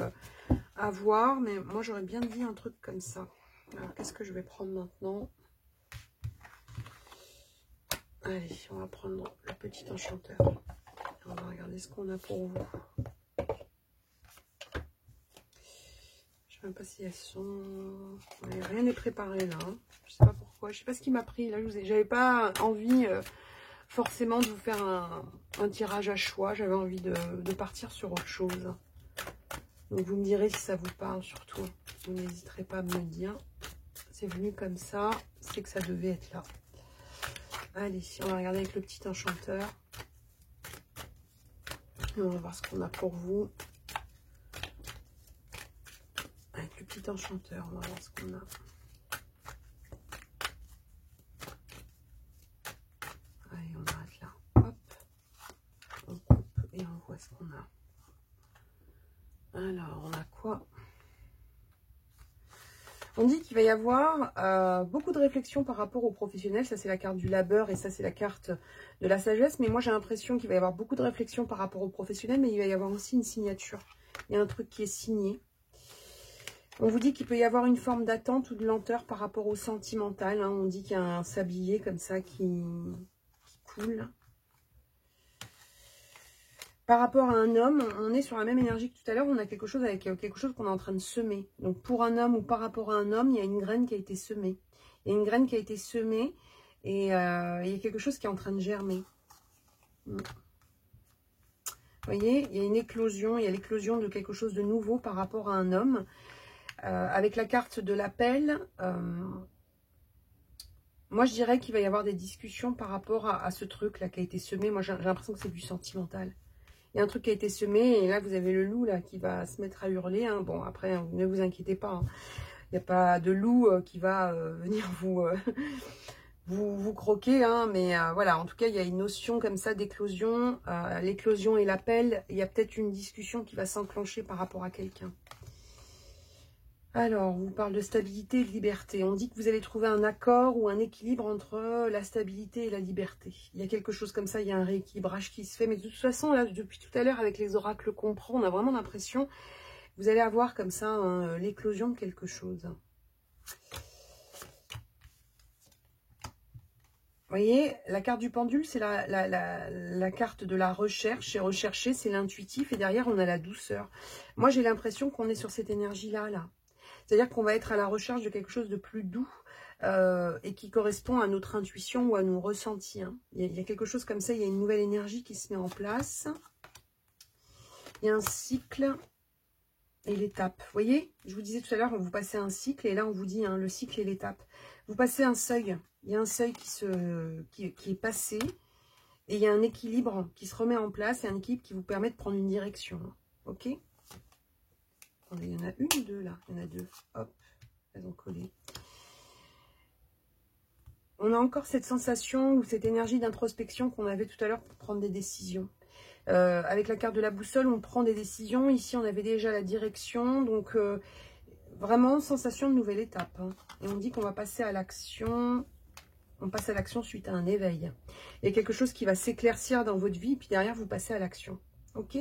Speaker 1: à voir. Mais moi, j'aurais bien dit un truc comme ça. Alors, qu'est-ce que je vais prendre maintenant ? Allez, on va prendre le petit enchanteur. On va regarder ce qu'on a pour vous. Je ne sais même pas si elles sont... Ouais, rien n'est préparé là. Hein. Je ne sais pas pourquoi. Je ne sais pas ce qui m'a pris là. Je n'avais pas envie forcément de vous faire un tirage à choix. J'avais envie de partir sur autre chose. Donc vous me direz si ça vous parle surtout. Vous n'hésiterez pas à me le dire. C'est venu comme ça. C'est que ça devait être là. Allez, on va regarder avec le petit enchanteur. Et on va voir ce qu'on a pour vous. Avec le petit enchanteur, on va voir ce qu'on a. Allez, on arrête là. Hop. On coupe et on voit ce qu'on a. Alors, on a quoi? On dit qu'il va y avoir beaucoup de réflexions par rapport aux professionnels. Ça, c'est la carte du labeur et ça, c'est la carte de la sagesse. Mais moi, j'ai l'impression qu'il va y avoir beaucoup de réflexions par rapport aux professionnels, mais il va y avoir aussi une signature. Il y a un truc qui est signé. On vous dit qu'il peut y avoir une forme d'attente ou de lenteur par rapport au sentimental. Hein. On dit qu'il y a un sablier comme ça qui coule. Par rapport à un homme, on est sur la même énergie que tout à l'heure. On a quelque chose avec quelque chose qu'on est en train de semer. Donc pour un homme ou par rapport à un homme, il y a une graine qui a été semée. Il y a une graine qui a été semée et il y a quelque chose qui est en train de germer. Vous voyez, il y a une éclosion. Il y a l'éclosion de quelque chose de nouveau par rapport à un homme. Avec la carte de l'appel, moi je dirais qu'il va y avoir des discussions par rapport à ce truc-là qui a été semé. Moi j'ai l'impression que c'est du sentimental. Il y a un truc qui a été semé et là vous avez le loup là qui va se mettre à hurler. Hein. Bon après ne vous inquiétez pas, hein. Il n'y a pas de loup qui va venir vous croquer. Hein. Mais voilà, en tout cas il y a une notion comme ça d'éclosion. L'éclosion et l'appel, il y a peut-être une discussion qui va s'enclencher par rapport à quelqu'un. Alors, on vous parle de stabilité et de liberté. On dit que vous allez trouver un accord ou un équilibre entre la stabilité et la liberté. Il y a quelque chose comme ça, il y a un rééquilibrage qui se fait. Mais de toute façon, là, depuis tout à l'heure, avec les oracles qu'on prend, on a vraiment l'impression que vous allez avoir comme ça hein, l'éclosion de quelque chose. voyez, la carte du pendule, c'est la carte de la recherche. Et rechercher, c'est l'intuitif. Et derrière, on a la douceur. Moi, j'ai l'impression qu'on est sur cette énergie-là. C'est-à-dire qu'on va être à la recherche de quelque chose de plus doux et qui correspond à notre intuition ou à nos ressentis. Hein. Il y a quelque chose comme ça. Il y a une nouvelle énergie qui se met en place. Il y a un cycle et l'étape. Vous voyez, je vous disais tout à l'heure, vous passez un cycle. Et là, on vous dit hein, le cycle et l'étape. Vous passez un seuil. Il y a un seuil qui est passé et il y a un équilibre qui se remet en place et un équilibre qui vous permet de prendre une direction. Ok? Attendez, il y en a une ou deux là? Il y en a deux. Hop, elles ont collé. On a encore cette sensation ou cette énergie d'introspection qu'on avait tout à l'heure pour prendre des décisions. Avec la carte de la boussole, on prend des décisions. Ici, on avait déjà la direction. Donc, vraiment, sensation de nouvelle étape. Hein. Et on dit qu'on va passer à l'action. On passe à l'action suite à un éveil. Il y a quelque chose qui va s'éclaircir dans votre vie, puis derrière, vous passez à l'action. Ok?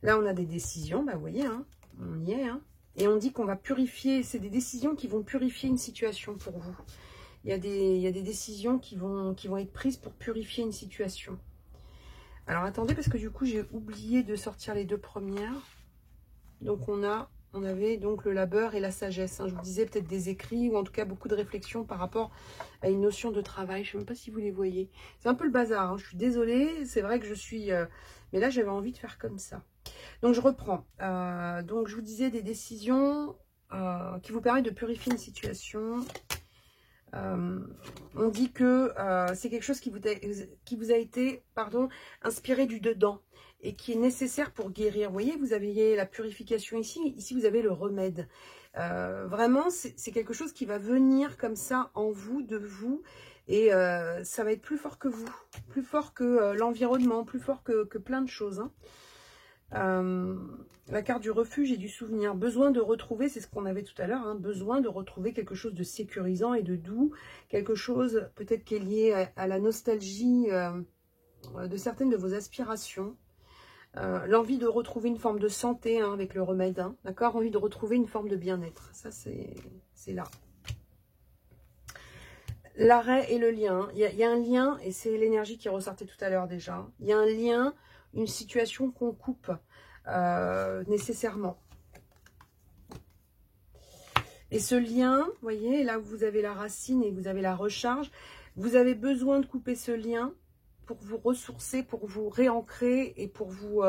Speaker 1: Là, on a des décisions, bah, vous voyez, hein, on y est. Hein, et on dit qu'on va purifier, c'est des décisions qui vont purifier une situation pour vous. Il y a des décisions qui vont être prises pour purifier une situation. Alors, attendez, parce que du coup, j'ai oublié de sortir les deux premières. Donc, on avait donc le labeur et la sagesse. Hein. Je vous disais peut-être des écrits ou en tout cas beaucoup de réflexions par rapport à une notion de travail. Je ne sais même pas si vous les voyez. C'est un peu le bazar. Hein. Je suis désolée. C'est vrai que je suis... mais là, j'avais envie de faire comme ça. Donc, je reprends. Donc, je vous disais des décisions qui vous permettent de purifier une situation. On dit que c'est quelque chose qui vous a été inspiré du dedans et qui est nécessaire pour guérir. Vous voyez, vous avez la purification ici. Ici, vous avez le remède. Vraiment, c'est quelque chose qui va venir comme ça en vous, de vous. Et ça va être plus fort que vous. Plus fort que l'environnement, plus fort que plein de choses. Hein. La carte du refuge et du souvenir. Besoin de retrouver, c'est ce qu'on avait tout à l'heure, hein, besoin de retrouver quelque chose de sécurisant et de doux, quelque chose peut-être qui est lié à la nostalgie de certaines de vos aspirations. L'envie de retrouver une forme de santé hein, avec le remède, hein, d'accord, envie de retrouver une forme de bien-être. Ça, c'est là. L'arrêt et le lien. Il y a un lien, et c'est l'énergie qui ressortait tout à l'heure déjà. Il y a un lien, une situation qu'on coupe nécessairement. Et ce lien, vous voyez, là vous avez la racine et vous avez la recharge. Vous avez besoin de couper ce lien pour vous ressourcer, pour vous réancrer et pour vous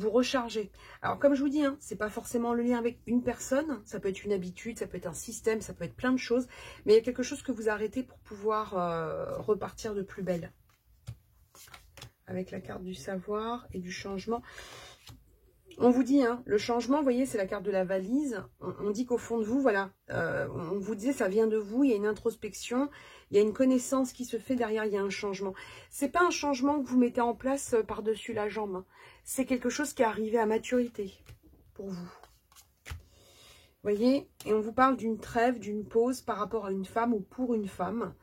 Speaker 1: recharger. Alors comme je vous dis, hein, c'est pas forcément le lien avec une personne, ça peut être une habitude, ça peut être un système, ça peut être plein de choses, mais il y a quelque chose que vous arrêtez pour pouvoir repartir de plus belle. Avec la carte du savoir et du changement. On vous dit, hein, le changement, vous voyez, c'est la carte de la valise. On dit qu'au fond de vous, voilà, on vous disait, ça vient de vous, il y a une introspection, il y a une connaissance qui se fait derrière, il y a un changement. C'est pas un changement que vous mettez en place par-dessus la jambe. Hein. C'est quelque chose qui est arrivé à maturité pour vous. Vous voyez, et on vous parle d'une trêve, d'une pause par rapport à une femme ou pour une femme.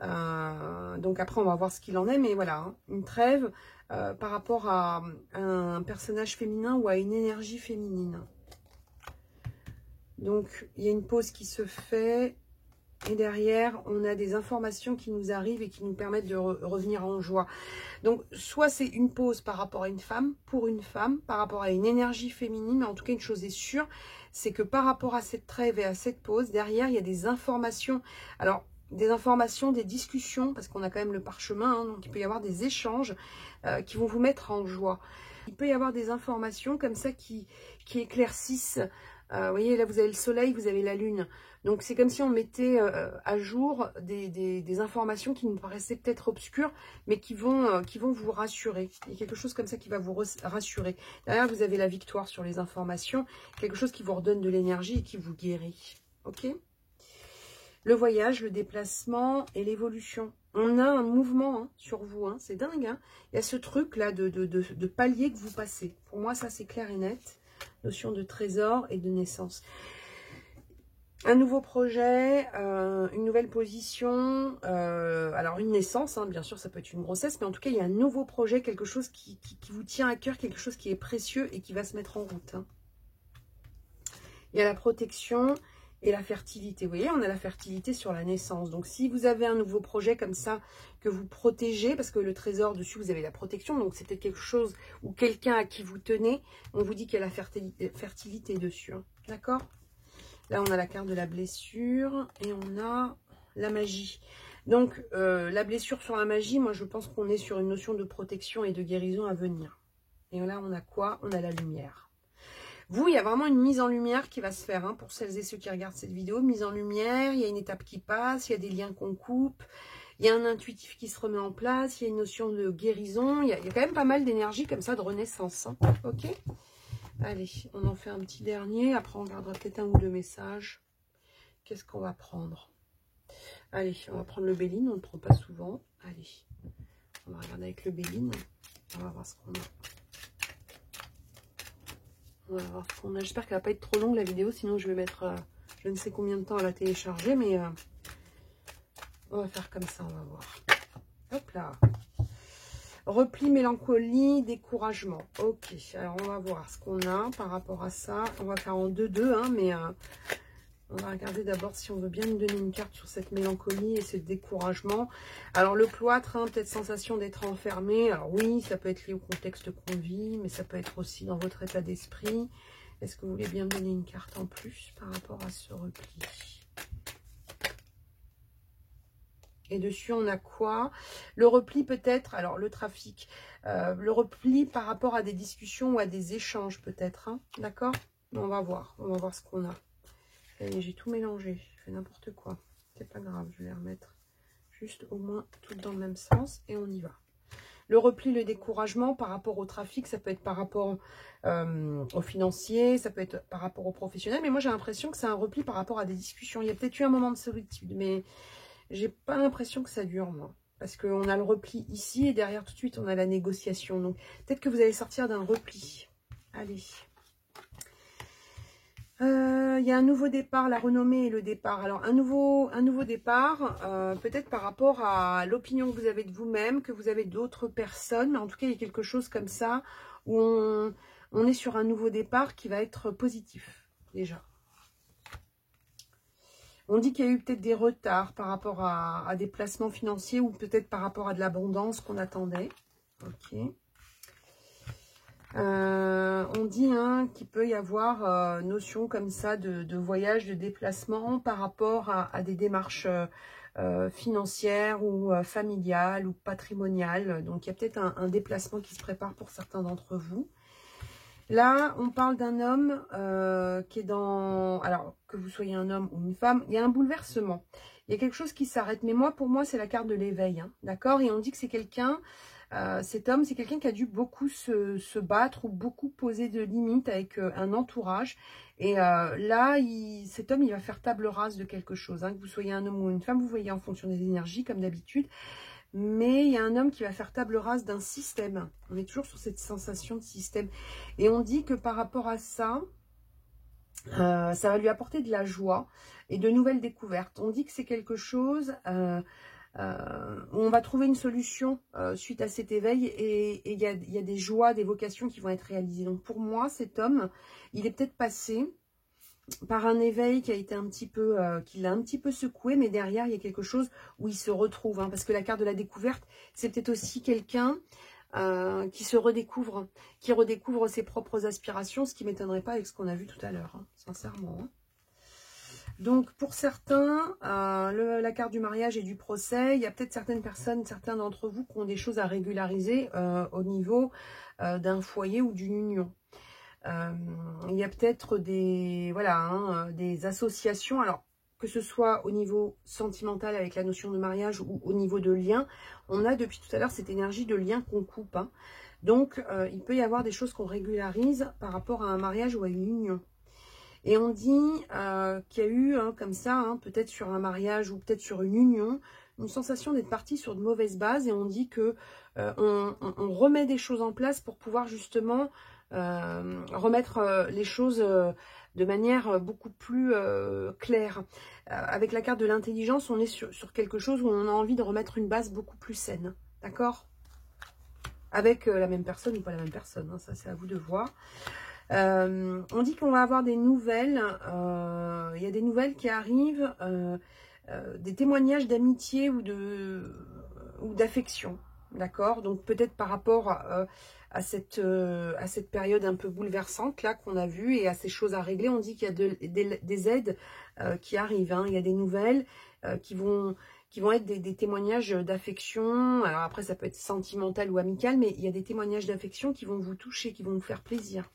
Speaker 1: Donc après, on va voir ce qu'il en est, mais voilà, hein, une trêve par rapport à un personnage féminin ou à une énergie féminine. Donc, il y a une pause qui se fait et derrière, on a des informations qui nous arrivent et qui nous permettent de revenir en joie. Donc, soit c'est une pause par rapport à une femme, pour une femme, par rapport à une énergie féminine, mais en tout cas, une chose est sûre, c'est que par rapport à cette trêve et à cette pause, derrière, il y a des informations. Alors, des informations, des discussions, parce qu'on a quand même le parchemin, hein, donc il peut y avoir des échanges qui vont vous mettre en joie. Il peut y avoir des informations comme ça qui éclaircissent. Vous voyez, là, vous avez le soleil, vous avez la lune. Donc, c'est comme si on mettait à jour des informations qui nous paraissaient peut-être obscures, mais qui vont vous rassurer. Il y a quelque chose comme ça qui va vous rassurer. Derrière, vous avez la victoire sur les informations, quelque chose qui vous redonne de l'énergie et qui vous guérit. Ok ? Le voyage, le déplacement et l'évolution. On a un mouvement hein, sur vous, hein, c'est dingue. Hein. Il y a ce truc-là de palier que vous passez. Pour moi, ça, c'est clair et net. Notion de trésor et de naissance. Un nouveau projet, une nouvelle position, alors une naissance, hein, bien sûr, ça peut être une grossesse, mais en tout cas, il y a un nouveau projet, quelque chose qui vous tient à cœur, quelque chose qui est précieux et qui va se mettre en route. Hein. Il y a la protection et la fertilité. Vous voyez, on a la fertilité sur la naissance. Donc, si vous avez un nouveau projet comme ça, que vous protégez, parce que le trésor dessus, vous avez la protection, donc c'est peut-être quelque chose ou quelqu'un à qui vous tenez, on vous dit qu'il y a la fertilité dessus. Hein. D'accord? Là, on a la carte de la blessure et on a la magie. Donc, la blessure sur la magie, moi, je pense qu'on est sur une notion de protection et de guérison à venir. Et là, on a quoi? On a la lumière. Vous, il y a vraiment une mise en lumière qui va se faire, hein, pour celles et ceux qui regardent cette vidéo. Mise en lumière, il y a une étape qui passe, il y a des liens qu'on coupe, il y a un intuitif qui se remet en place, il y a une notion de guérison. Il y a quand même pas mal d'énergie comme ça, de renaissance. Hein, ok? Allez, on en fait un petit dernier. Après, on regardera peut-être un ou deux messages. Qu'est-ce qu'on va prendre? Allez, on va prendre le Béline, on ne le prend pas souvent. Allez, on va regarder avec le Béline. On va voir ce qu'on a. On va voir ce qu'on a. J'espère qu'elle va pas être trop longue la vidéo, sinon je vais mettre je ne sais combien de temps à la télécharger, mais on va faire comme ça, on va voir. Hop là. Repli, mélancolie, découragement. Ok, alors on va voir ce qu'on a par rapport à ça. On va faire en 2-2, hein, mais on va regarder d'abord si on veut bien nous donner une carte sur cette mélancolie et ce découragement. Alors le cloître, hein, peut-être sensation d'être enfermé. Alors oui, ça peut être lié au contexte qu'on vit, mais ça peut être aussi dans votre état d'esprit. Est-ce que vous voulez bien me donner une carte en plus par rapport à ce repli? Et dessus, on a quoi? Le repli peut-être, alors le trafic, le repli par rapport à des discussions ou à des échanges peut-être, hein, d'accord? On va voir ce qu'on a. J'ai tout mélangé, j'ai fait n'importe quoi. C'est pas grave, je vais les remettre juste au moins tout dans le même sens et on y va. Le repli, le découragement par rapport au trafic, ça peut être par rapport au financier, ça peut être par rapport au professionnel, mais moi j'ai l'impression que c'est un repli par rapport à des discussions. Il y a peut-être eu un moment de solitude, mais j'ai pas l'impression que ça dure, moi. Parce qu'on a le repli ici et derrière tout de suite on a la négociation. Donc peut-être que vous allez sortir d'un repli. Allez. Il y a un nouveau départ, la renommée et le départ. Alors, un nouveau départ, peut-être par rapport à l'opinion que vous avez de vous-même, que vous avez d'autres personnes. Mais en tout cas, il y a quelque chose comme ça où on est sur un nouveau départ qui va être positif, déjà. On dit qu'il y a eu peut-être des retards par rapport à des placements financiers ou peut-être par rapport à de l'abondance qu'on attendait. Ok. On dit hein, qu'il peut y avoir notion comme ça de voyage, de déplacement par rapport à des démarches financières ou familiales ou patrimoniales. Donc il y a peut-être un déplacement qui se prépare pour certains d'entre vous. Là, on parle d'un homme qui est dans... Alors, que vous soyez un homme ou une femme, il y a un bouleversement. Il y a quelque chose qui s'arrête. Mais moi, pour moi, c'est la carte de l'éveil. Hein, d'accord? Et on dit que c'est quelqu'un... cet homme, c'est quelqu'un qui a dû beaucoup se battre ou beaucoup poser de limites avec un entourage. Et là, cet homme, il va faire table rase de quelque chose. Hein, que vous soyez un homme ou une femme, vous voyez en fonction des énergies, comme d'habitude. Mais il y a un homme qui va faire table rase d'un système. On est toujours sur cette sensation de système. Et on dit que par rapport à ça, ça va lui apporter de la joie et de nouvelles découvertes. On dit que c'est quelque chose... on va trouver une solution suite à cet éveil et il y a des joies, des vocations qui vont être réalisées. Donc pour moi, cet homme, il est peut-être passé par un éveil qui a été un petit peu, qui l'a un petit peu secoué, mais derrière, il y a quelque chose où il se retrouve. Hein, parce que la carte de la découverte, c'est peut-être aussi quelqu'un qui se redécouvre, qui redécouvre ses propres aspirations, ce qui ne m'étonnerait pas avec ce qu'on a vu tout à l'heure, hein, sincèrement. Hein. Donc, pour certains, la carte du mariage et du procès, il y a peut-être certaines personnes, certains d'entre vous qui ont des choses à régulariser au niveau d'un foyer ou d'une union. Il y a peut-être des, voilà, hein, des associations, alors que ce soit au niveau sentimental avec la notion de mariage ou au niveau de lien, on a depuis tout à l'heure cette énergie de lien qu'on coupe. Hein. Donc, il peut y avoir des choses qu'on régularise par rapport à un mariage ou à une union. Et on dit qu'il y a eu, hein, comme ça, hein, peut-être sur un mariage ou peut-être sur une union, une sensation d'être parti sur de mauvaises bases. Et on dit que on remet des choses en place pour pouvoir justement remettre les choses de manière beaucoup plus claire. Avec la carte de l'intelligence, on est sur quelque chose où on a envie de remettre une base beaucoup plus saine. D'accord? Avec la même personne ou pas la même personne, hein, ça c'est à vous de voir. On dit qu'on va avoir des nouvelles. Il y a des nouvelles qui arrivent, des témoignages d'amitié ou d'affection. D'accord? Donc peut-être par rapport à cette période un peu bouleversante là qu'on a vue et à ces choses à régler, on dit qu'il y a des aides qui arrivent. Hein. Il y a des nouvelles qui vont être des témoignages d'affection. Alors après, ça peut être sentimental ou amical, mais il y a des témoignages d'affection qui vont vous toucher, qui vont vous faire plaisir.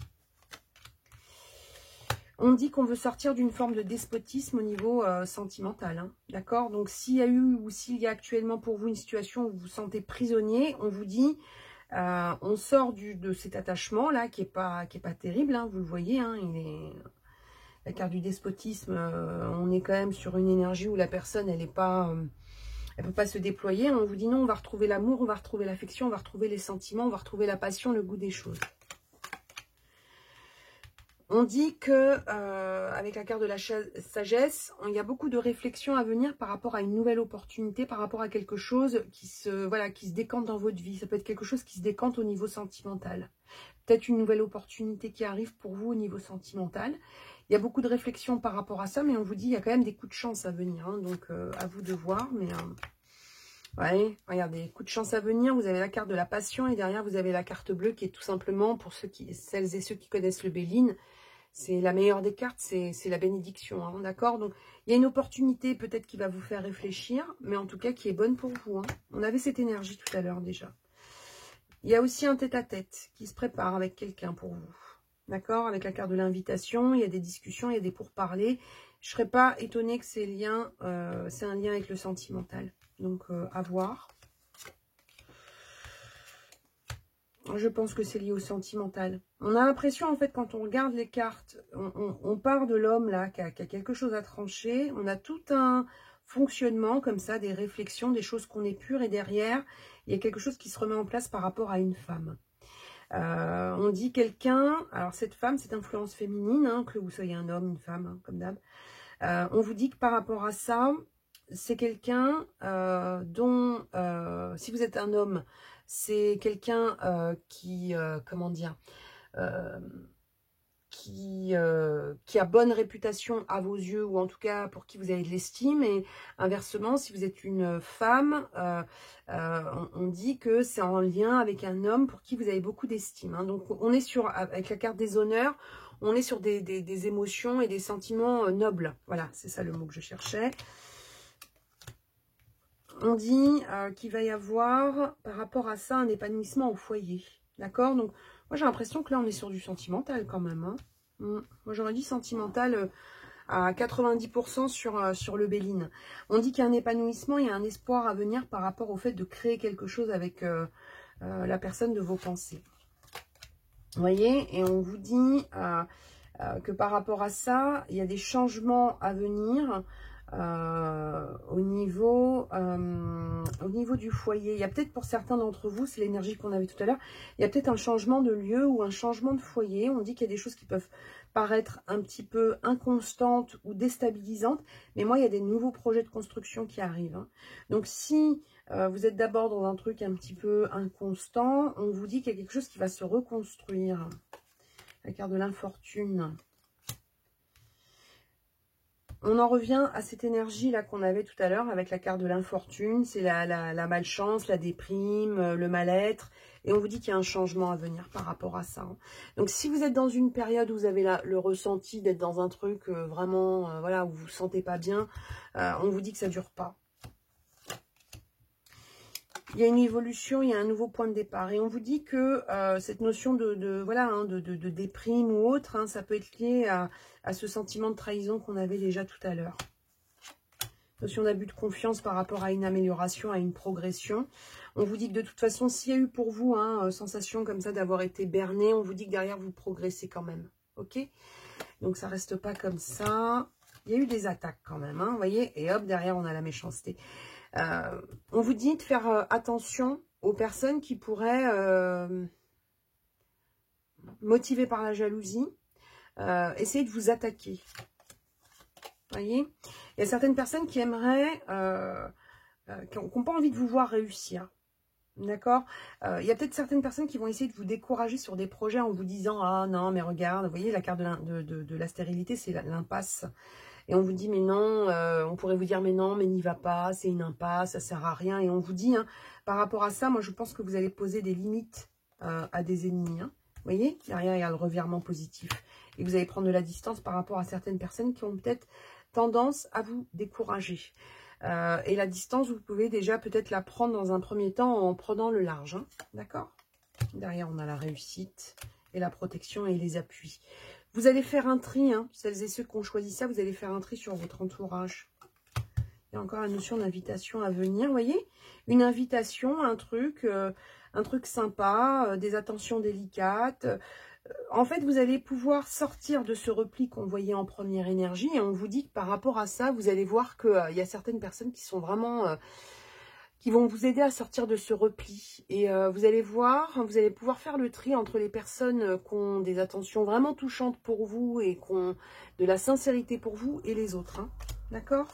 Speaker 1: On dit qu'on veut sortir d'une forme de despotisme au niveau sentimental. Hein, d'accord? Donc, s'il y a eu ou s'il y a actuellement pour vous une situation où vous vous sentez prisonnier, on vous dit, on sort de cet attachement-là qui est pas terrible. Hein, vous le voyez, hein, la carte du despotisme, on est quand même sur une énergie où la personne, elle peut pas se déployer. On vous dit non, on va retrouver l'amour, on va retrouver l'affection, on va retrouver les sentiments, on va retrouver la passion, le goût des choses. On dit que avec la carte de la sagesse, il y a beaucoup de réflexions à venir par rapport à une nouvelle opportunité, par rapport à quelque chose qui se décante dans votre vie. Ça peut être quelque chose qui se décante au niveau sentimental. Peut-être une nouvelle opportunité qui arrive pour vous au niveau sentimental. Il y a beaucoup de réflexions par rapport à ça, mais on vous dit il y a quand même des coups de chance à venir. Hein, donc à vous de voir. Mais ouais, regardez, coups de chance à venir. Vous avez la carte de la passion et derrière vous avez la carte bleue qui est tout simplement pour celles et ceux qui connaissent le Béline. C'est la meilleure des cartes, c'est la bénédiction, hein, d'accord? Donc, il y a une opportunité peut-être qui va vous faire réfléchir, mais en tout cas qui est bonne pour vous. Hein. On avait cette énergie tout à l'heure déjà. Il y a aussi un tête-à-tête qui se prépare avec quelqu'un pour vous, d'accord? Avec la carte de l'invitation, il y a des discussions, il y a des pourparlers. Je ne serais pas étonnée que c'est un lien avec le sentimental. Donc, à voir. Je pense que c'est lié au sentimental. On a l'impression, en fait, quand on regarde les cartes, on part de l'homme, là, qui a quelque chose à trancher. On a tout un fonctionnement, comme ça, des réflexions, des choses qu'on épure. Et derrière, il y a quelque chose qui se remet en place par rapport à une femme. On dit quelqu'un... Alors, cette femme, cette influence féminine, hein, que vous soyez un homme, une femme, hein, comme d'hab. On vous dit que par rapport à ça, c'est quelqu'un dont, si vous êtes un homme... C'est quelqu'un qui a bonne réputation à vos yeux, ou en tout cas pour qui vous avez de l'estime. Et inversement, si vous êtes une femme, on dit que c'est en lien avec un homme pour qui vous avez beaucoup d'estime. Hein. Donc on est avec la carte des honneurs, on est sur des émotions et des sentiments nobles. Voilà, c'est ça le mot que je cherchais. On dit qu'il va y avoir, par rapport à ça, un épanouissement au foyer. D'accord? Donc, moi, j'ai l'impression que là, on est sur du sentimental quand même. Hein. Moi, j'aurais dit sentimental à 90% sur le Béline. On dit qu'il y a un épanouissement, il y a un espoir à venir par rapport au fait de créer quelque chose avec la personne de vos pensées. Vous voyez? Et on vous dit que par rapport à ça, il y a des changements à venir. Au niveau du foyer. Il y a peut-être pour certains d'entre vous, c'est l'énergie qu'on avait tout à l'heure, il y a peut-être un changement de lieu ou un changement de foyer. On dit qu'il y a des choses qui peuvent paraître un petit peu inconstantes ou déstabilisantes, mais moi, il y a des nouveaux projets de construction qui arrivent. Hein. Donc, si vous êtes d'abord dans un truc un petit peu inconstant, on vous dit qu'il y a quelque chose qui va se reconstruire. La carte de l'infortune. On en revient à cette énergie-là qu'on avait tout à l'heure avec la carte de l'infortune. C'est la malchance, la déprime, le mal-être. Et on vous dit qu'il y a un changement à venir par rapport à ça. Donc, si vous êtes dans une période où vous avez le ressenti d'être dans un truc vraiment, voilà, où vous ne vous sentez pas bien, on vous dit que ça ne dure pas. Il y a une évolution, il y a un nouveau point de départ. Et on vous dit que cette notion de déprime ou autre, hein, ça peut être lié à ce sentiment de trahison qu'on avait déjà tout à l'heure. Notion d'abus de confiance par rapport à une amélioration, à une progression. On vous dit que de toute façon, s'il y a eu pour vous sensation comme ça d'avoir été berné, on vous dit que derrière, vous progressez quand même. Ok? Donc, ça reste pas comme ça. Il y a eu des attaques quand même, hein, vous voyez? Et hop, derrière, on a la méchanceté. On vous dit de faire attention aux personnes qui pourraient, motivées par la jalousie, essayer de vous attaquer. Vous voyez? Il y a certaines personnes qui aimeraient, qui n'ont pas envie de vous voir réussir. D'accord? Il y a peut-être certaines personnes qui vont essayer de vous décourager sur des projets en vous disant: «Ah non, mais regarde», vous voyez la carte de la stérilité, c'est l'impasse. Et on vous dit: «Mais non», on pourrait vous dire: «Mais non, mais n'y va pas, c'est une impasse, ça sert à rien». Et on vous dit, hein, par rapport à ça, moi je pense que vous allez poser des limites à des ennemis. Hein. Vous voyez? Derrière, il y a le revirement positif. Et vous allez prendre de la distance par rapport à certaines personnes qui ont peut-être tendance à vous décourager. Et la distance, vous pouvez déjà peut-être la prendre dans un premier temps en prenant le large. Hein. D'accord? Derrière, on a la réussite et la protection et les appuis. Vous allez faire un tri, hein, celles et ceux qui ont choisi ça, vous allez faire un tri sur votre entourage. Il y a encore la notion d'invitation à venir, vous voyez? Une invitation, un truc sympa, des attentions délicates. En fait, vous allez pouvoir sortir de ce repli qu'on voyait en première énergie. Et on vous dit que par rapport à ça, vous allez voir qu'il y a certaines personnes qui sont vraiment... qui vont vous aider à sortir de ce repli. Et vous allez voir, vous allez pouvoir faire le tri entre les personnes qui ont des attentions vraiment touchantes pour vous et qui ont de la sincérité pour vous et les autres. Hein. D'accord?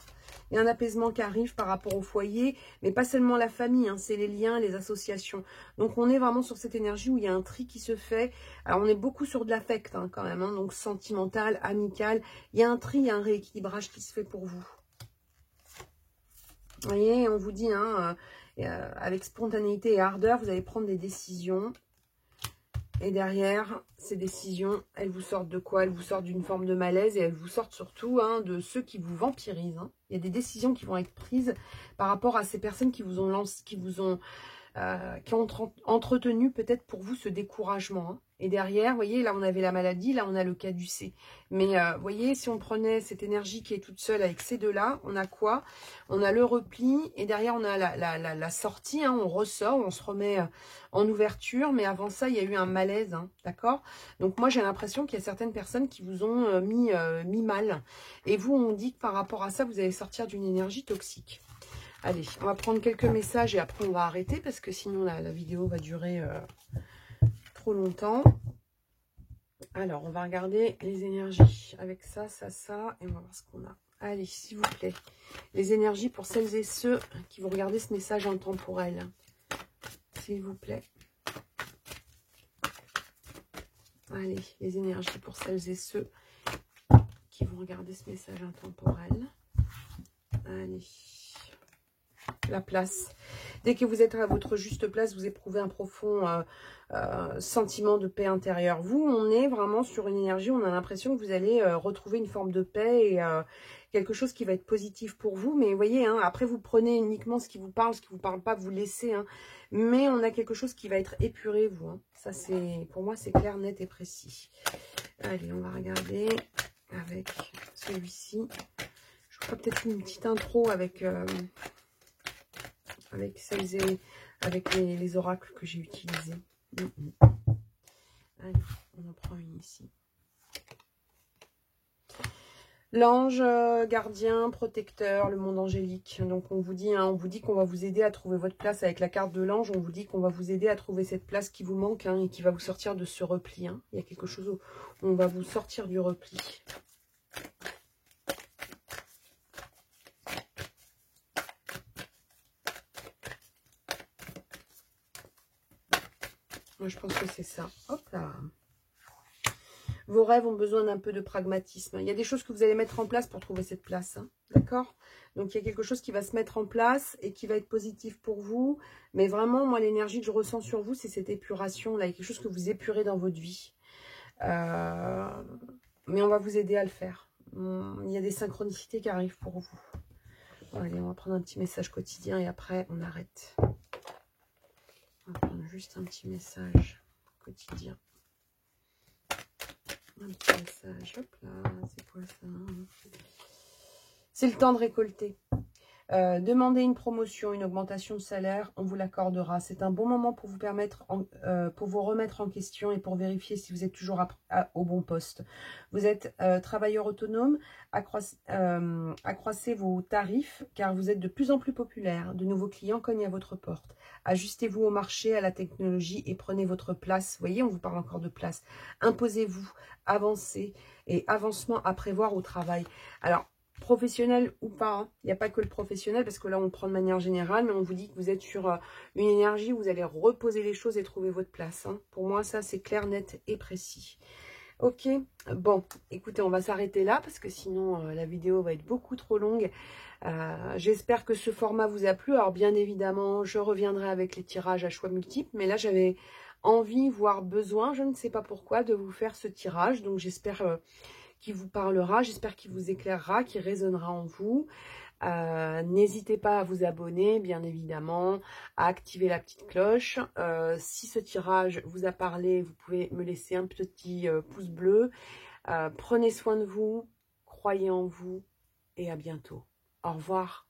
Speaker 1: Il y a un apaisement qui arrive par rapport au foyer, mais pas seulement la famille, hein, c'est les liens, les associations. Donc on est vraiment sur cette énergie où il y a un tri qui se fait. Alors on est beaucoup sur de l'affect hein, quand même, hein, donc sentimental, amical. Il y a un tri, il y a un rééquilibrage qui se fait pour vous. Vous voyez, on vous dit, hein, avec spontanéité et ardeur, vous allez prendre des décisions. Et derrière, ces décisions, elles vous sortent de quoi? Elles vous sortent d'une forme de malaise et elles vous sortent surtout hein, de ceux qui vous vampirisent. Hein. Il y a des décisions qui vont être prises par rapport à ces personnes qui vous ont lancé, qui ont entretenu peut-être pour vous ce découragement. Hein. Et derrière, vous voyez, là on avait la maladie, là on a le caducé. Mais vous voyez, si on prenait cette énergie qui est toute seule avec ces deux-là, on a quoi? On a le repli et derrière on a la sortie, hein, on ressort, on se remet en ouverture. Mais avant ça, il y a eu un malaise, hein, d'accord? Donc moi j'ai l'impression qu'il y a certaines personnes qui vous ont mis mal. Et vous, on dit que par rapport à ça, vous allez sortir d'une énergie toxique. Allez, on va prendre quelques messages et après on va arrêter parce que sinon la vidéo va durer trop longtemps. Alors, on va regarder les énergies avec ça et on va voir ce qu'on a. Allez, s'il vous plaît, les énergies pour celles et ceux qui vont regarder ce message intemporel. S'il vous plaît. Allez, les énergies pour celles et ceux qui vont regarder ce message intemporel. Allez. La place. Dès que vous êtes à votre juste place, vous éprouvez un profond sentiment de paix intérieure. Vous, on est vraiment sur une énergie, on a l'impression que vous allez retrouver une forme de paix et quelque chose qui va être positif pour vous. Mais vous voyez, hein, après vous prenez uniquement ce qui vous parle pas, vous laissez. Hein. Mais on a quelque chose qui va être épuré, vous. Hein. Ça, c'est pour moi, c'est clair, net et précis. Allez, on va regarder avec celui-ci. Je ferai peut-être une petite intro avec... avec les oracles que j'ai utilisés. Allez, on en prend une ici. L'ange gardien, protecteur, le monde angélique. Donc on vous dit hein, qu'on va vous aider à trouver votre place avec la carte de l'ange. On vous dit qu'on va vous aider à trouver cette place qui vous manque hein, et qui va vous sortir de ce repli. Hein. Il y a quelque chose où on va vous sortir du repli. Moi, je pense que c'est ça. Hop là. Vos rêves ont besoin d'un peu de pragmatisme. Il y a des choses que vous allez mettre en place pour trouver cette place. Hein, d'accord? Donc, il y a quelque chose qui va se mettre en place et qui va être positif pour vous. Mais vraiment, moi, l'énergie que je ressens sur vous, c'est cette épuration. Là, il y a quelque chose que vous épurez dans votre vie. Mais on va vous aider à le faire. Il y a des synchronicités qui arrivent pour vous. Bon, allez, on va prendre un petit message quotidien et après, on arrête. On va prendre juste un petit message quotidien. Un petit message. Hop là, c'est quoi ça? C'est le temps de récolter. Demandez une promotion, une augmentation de salaire, on vous l'accordera. C'est un bon moment pour vous permettre, pour vous remettre en question et pour vérifier si vous êtes toujours au bon poste. Vous êtes travailleur autonome, accroissez vos tarifs car vous êtes de plus en plus populaire. De nouveaux clients cognent à votre porte. Ajustez-vous au marché, à la technologie et prenez votre place. Vous voyez, on vous parle encore de place. Imposez-vous, avancez et avancement à prévoir au travail. Alors, professionnel ou pas, hein. Il n'y a pas que le professionnel, parce que là, on prend de manière générale, mais on vous dit que vous êtes sur une énergie où vous allez reposer les choses et trouver votre place, hein. Pour moi, ça, c'est clair, net et précis. Ok, bon, écoutez, on va s'arrêter là, parce que sinon, la vidéo va être beaucoup trop longue. J'espère que ce format vous a plu. Alors, bien évidemment, je reviendrai avec les tirages à choix multiples, mais là, j'avais envie, voire besoin, je ne sais pas pourquoi, de vous faire ce tirage. Donc, j'espère qu'il vous parlera, j'espère qu'il vous éclairera, qu'il résonnera en vous. N'hésitez pas à vous abonner, bien évidemment, à activer la petite cloche. Si ce tirage vous a parlé, vous pouvez me laisser un petit pouce bleu. Prenez soin de vous, croyez en vous et à bientôt. Au revoir.